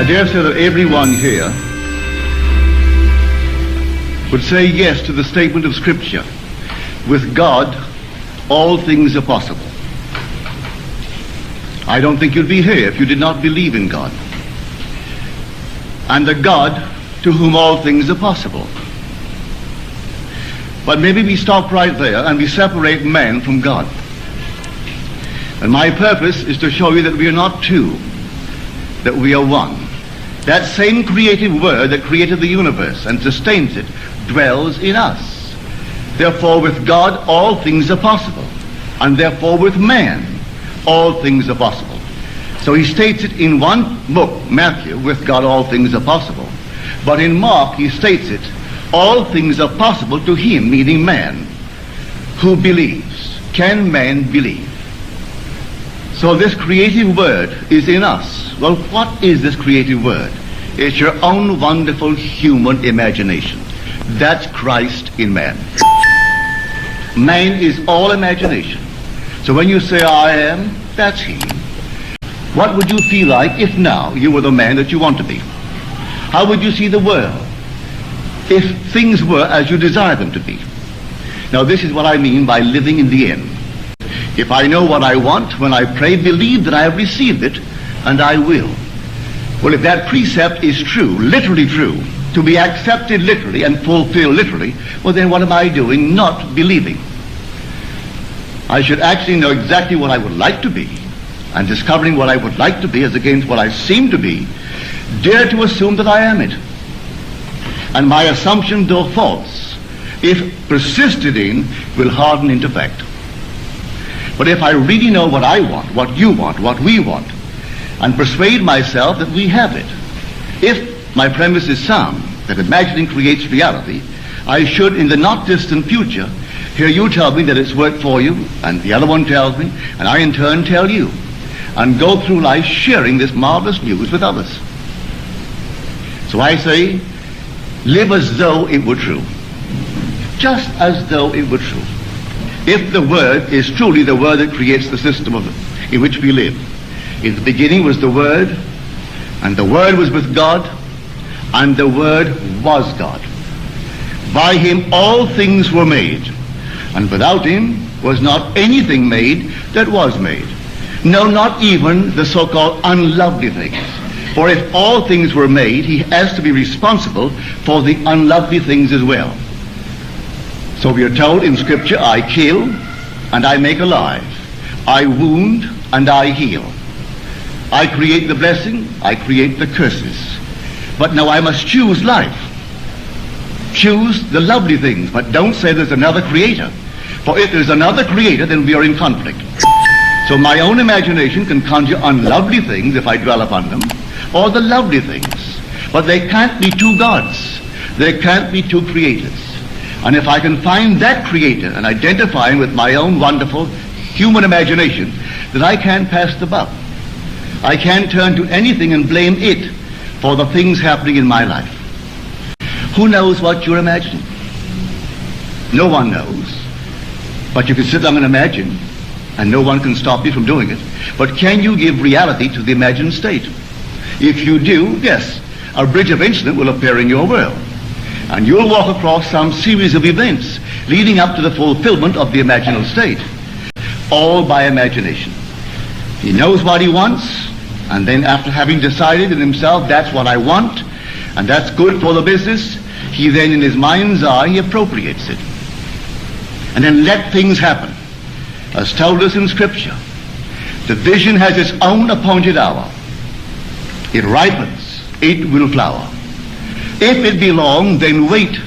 I dare say that everyone here would say yes to the statement of Scripture. With God, all things are possible. I don't think you'd be here if you did not believe in God. And the God to whom all things are possible. But maybe we stop right there and we separate man from God. And my purpose is to show you that we are not two, that we are one. That same creative word that created the universe and sustains it dwells in us. Therefore with God all things are possible, and therefore with man all things are possible. So he states it in one book, Matthew, with God all things are possible. But in Mark he states it, all things are possible to him, meaning man, who believes. Can man believe? So this creative word is in us. Well, what is this creative word? It's your own wonderful human imagination. That's Christ in man. Man is all imagination. So when you say I am, that's he. What would you feel like if now you were the man that you want to be? How would you see the world if things were as you desire them to be? Now this is what I mean by living in the end. If I know what I want, when I pray, believe that I have received it, and I will. Well, if that precept is true, literally true, to be accepted literally and fulfilled literally, well then what am I doing not believing? I should actually know exactly what I would like to be, and discovering what I would like to be as against what I seem to be, dare to assume that I am it. And my assumption, though false, if persisted in, will harden into fact. But if I really know what I want, what you want, what we want, and persuade myself that we have it, if my premise is sound, that imagining creates reality, I should, in the not distant future, hear you tell me that it's worked for you, and the other one tells me, and I in turn tell you, and go through life sharing this marvelous news with others. So I say, live as though it were true. Just as though it were true. If the Word is truly the Word that creates the system in which we live. In the beginning was the Word, and the Word was with God, and the Word was God. By him all things were made, and without him was not anything made that was made. No, not even the so-called unlovely things. For if all things were made, he has to be responsible for the unlovely things as well. So we are told in Scripture, I kill and I make alive. I wound and I heal. I create the blessing, I create the curses. But now I must choose life. Choose the lovely things, but don't say there's another creator. For if there's another creator, then we are in conflict. So my own imagination can conjure unlovely things if I dwell upon them, or the lovely things. But they can't be two gods. There can't be two creators. And if I can find that creator and identify him with my own wonderful human imagination, then I can't pass the buck. I can't turn to anything and blame it for the things happening in my life. Who knows what you're imagining? No one knows. But you can sit down and imagine, and no one can stop you from doing it. But can you give reality to the imagined state? If you do, yes, a bridge of incident will appear in your world. And you'll walk across some series of events leading up to the fulfillment of the imaginal state. All by imagination. He knows what he wants, and then after having decided in himself, that's what I want, and that's good for the business, he then in his mind's eye, he appropriates it. And then let things happen. As told us in Scripture, the vision has its own appointed hour. It ripens, it will flower. If it be long, then wait,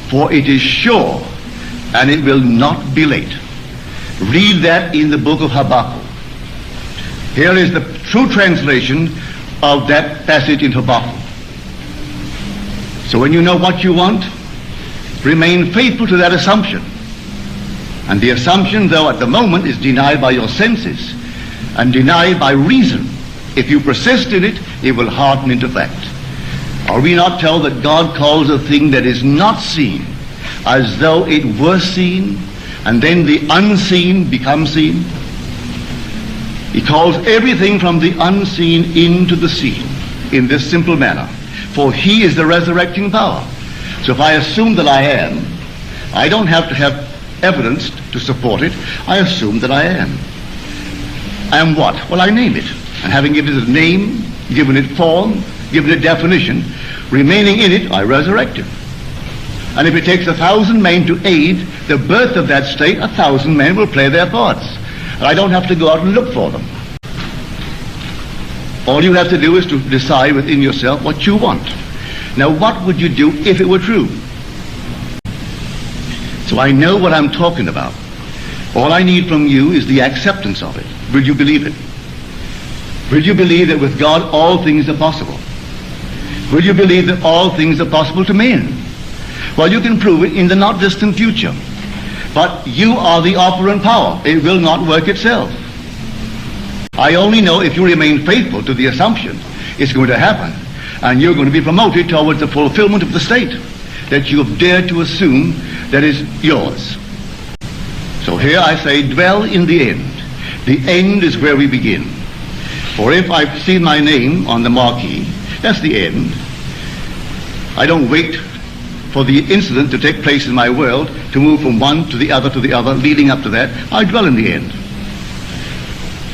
for it is sure, and it will not be late. Read that in the book of Habakkuk. Here is the true translation of that passage in Habakkuk. So when you know what you want, remain faithful to that assumption. And the assumption, though at the moment, is denied by your senses and denied by reason. If you persist in it, it will harden into fact. Are we not told that God calls a thing that is not seen as though it were seen, and then the unseen becomes seen? He calls everything from the unseen into the seen. in this simple manner. For he is the resurrecting power. So if I assume that I am, I don't have to have evidence to support it. I assume that I am. I am what? Well, I name it. And having given it a name, given it form, given it definition, remaining in it, I resurrect it. And if it takes 1,000 men to aid the birth of that state, 1,000 men will play their parts. And I don't have to go out and look for them. All you have to do is to decide within yourself what you want. Now, what would you do if it were true? So I know what I'm talking about. All I need from you is the acceptance of it. Will you believe it? Will you believe that with God all things are possible? Will you believe that all things are possible to men? Well, you can prove it in the not distant future. But you are the operant power. It will not work itself. I only know if you remain faithful to the assumption it's going to happen, and you're going to be promoted towards the fulfillment of the state that you have dared to assume that is yours. So here I say, dwell in the end. The end is where we begin. For if I've seen my name on the marquee, that's the end. I don't wait for the incident to take place in my world to move from one to the other, leading up to that. I dwell in the end.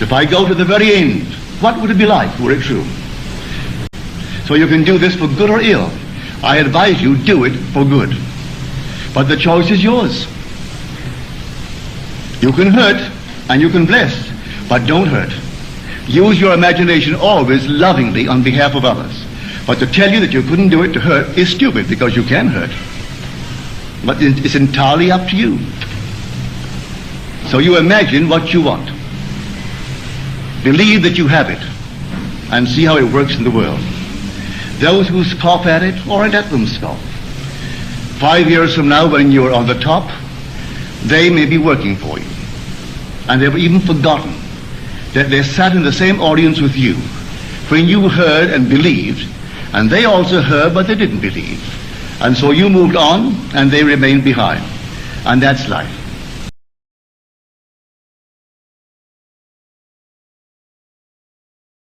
If I go to the very end, what would it be like were it true? So you can do this for good or ill. I advise you, do it for good. But the choice is yours. You can hurt and you can bless, but don't hurt. Use your imagination always lovingly on behalf of others. But to tell you that you couldn't do it to hurt is stupid, because you can hurt. But it's entirely up to you. So you imagine what you want. Believe that you have it, and see how it works in the world. Those who scoff at it, or let them scoff. 5 years from now, when you're on the top, they may be working for you. And they've even forgotten that they sat in the same audience with you when you heard and believed, and they also heard, but they didn't believe. And so you moved on, and they remained behind. And that's life.